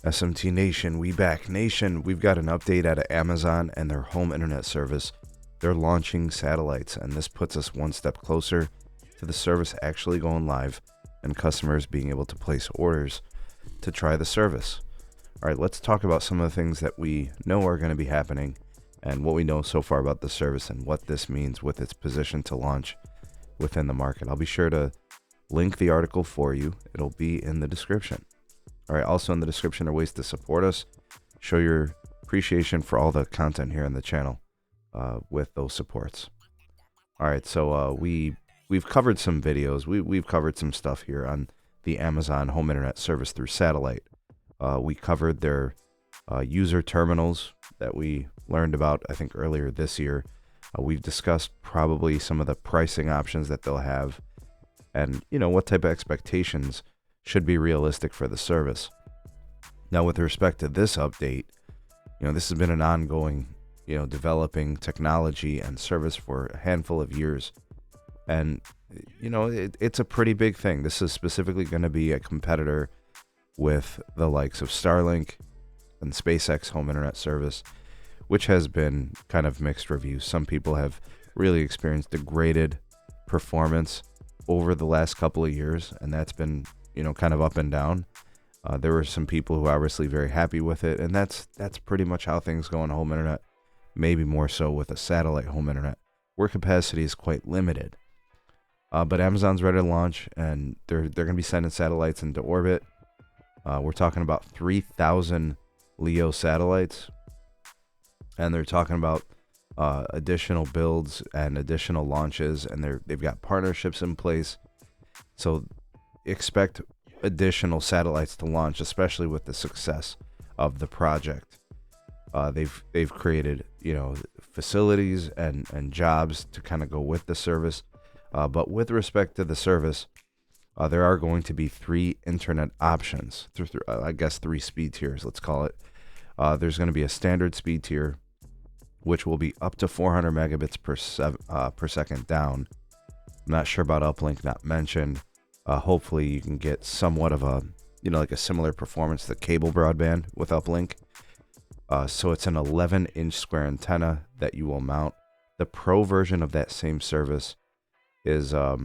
SMT Nation, we back. Nation, we've got an update out of Amazon and their home internet service. They're launching satellites, and this puts us one step closer to the service actually going live and customers being able to place orders to try the service. All right, let's talk about some of the things that we know are going to be happening and what we know so far about the service and what this means with its position to launch within the market. I'll be sure to link the article for you. It'll be in the description. All right, also in the description are ways to support us, show your appreciation for all the content here on the channel with those supports. All right, so we've covered some videos. We've covered some stuff here on the Amazon home internet service through satellite. We covered their user terminals that we learned about, I think, earlier this year. We've discussed probably some of the pricing options that they'll have and, you know, what type of expectations should be realistic for the service. Now, with respect to this update, you know, this has been an ongoing, you know, developing technology and service for a handful of years. And, you know, it's a pretty big thing. This is specifically going to be a competitor with the likes of Starlink and SpaceX home internet service, which has been kind of mixed reviews. Some people have really experienced degraded performance over the last couple of years, and that's been, you know, kind of up and down. There were some people who are obviously very happy with it, and that's pretty much how things go on home internet, maybe more so with a satellite home internet, where capacity is quite limited. But Amazon's ready to launch, and they're going to be sending satellites into orbit. We're talking about 3,000 LEO satellites, and they're talking about additional builds and additional launches, and they've got partnerships in place. So expect additional satellites to launch, especially with the success of the project. They've created, you know, facilities and jobs to kind of go with the service. But with respect to the service, there are going to be 3 internet options, I guess 3 speed tiers, let's call it. There's going to be a standard speed tier, which will be up to 400 megabits per second down. I'm not sure about uplink, not mentioned. Hopefully you can get somewhat of a, you know, like a similar performance to cable broadband with uplink. So it's an 11-inch square antenna that you will mount. The pro version of that same service is, I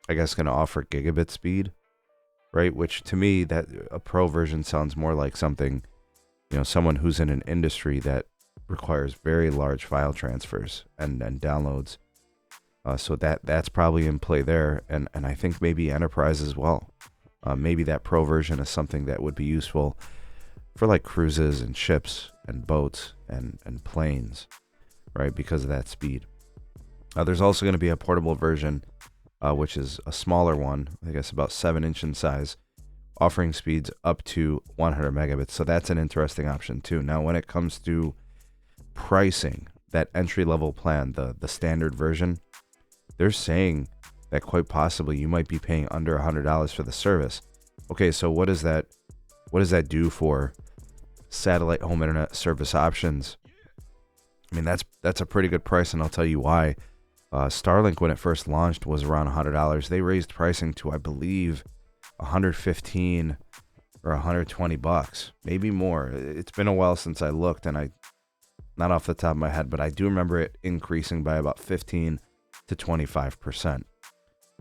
guess, going to offer gigabit speed, right? Which to me, that a pro version sounds more like something, you know, someone who's in an industry that requires very large file transfers and downloads. So that's probably in play there, and I think maybe enterprise as well. Maybe that pro version is something that would be useful for like cruises and ships and boats and planes, right? Because of that speed. There's also going to be a portable version, which is a smaller one, I guess about 7-inch in size, offering speeds up to 100 megabits. So that's an interesting option too. Now, when it comes to pricing, that entry-level plan, the standard version, they're saying that quite possibly you might be paying under $100 for the service. Okay, so what does that do for satellite home internet service options? I mean, that's a pretty good price, and I'll tell you why. Starlink, when it first launched, was around $100. They raised pricing to, I believe, $115 or $120, maybe more. It's been a while since I looked, and not off the top of my head, but I do remember it increasing by about 15 to 25%.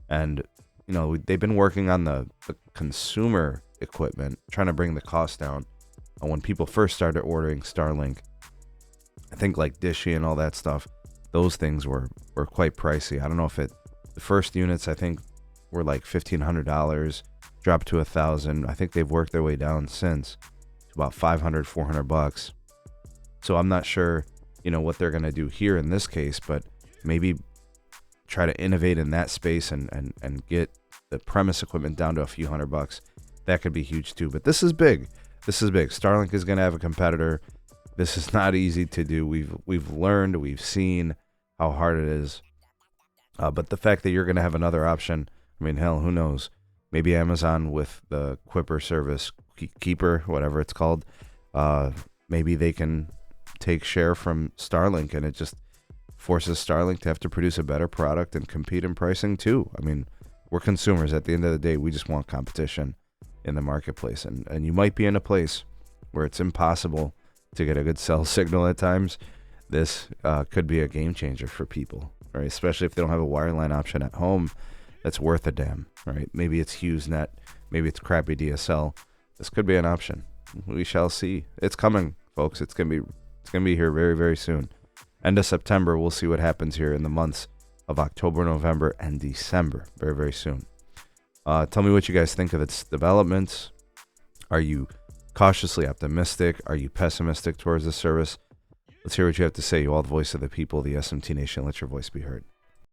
And, you know, they've been working on the consumer equipment, trying to bring the cost down. When people first started ordering Starlink, I think like Dishy and all that stuff, those things were quite pricey. I don't know if the first units, I think, were like $1,500, dropped to $1,000. I think they've worked their way down since to about $500, $400. So I'm not sure, you know, what they're going to do here in this case, but maybe try to innovate in that space and get the premise equipment down to a few $100. That could be huge too. But this is big. This is big. Starlink is going to have a competitor. This is not easy to do. We've learned, we've seen how hard it is. But the fact that you're going to have another option, I mean, hell, who knows? Maybe Amazon with the Quipper service, Keeper, whatever it's called, maybe they can take share from Starlink, and it just forces Starlink to have to produce a better product and compete in pricing too. I mean, we're consumers. At the end of the day, we just want competition in the marketplace. And you might be in a place where it's impossible to get a good cell signal at times. This could be a game changer for people, right? Especially if they don't have a wireline option at home that's worth a damn, right? Maybe it's HughesNet, maybe it's crappy DSL. This could be an option. We shall see. It's coming, folks. It's gonna be here very, very soon. End of September, we'll see what happens here in the months of October, November, and December. Very, very soon. Tell me what you guys think of its developments. Are you cautiously optimistic? Are you pessimistic towards the service? Let's hear what you have to say. You all the voice of the people, the SMT Nation. Let your voice be heard.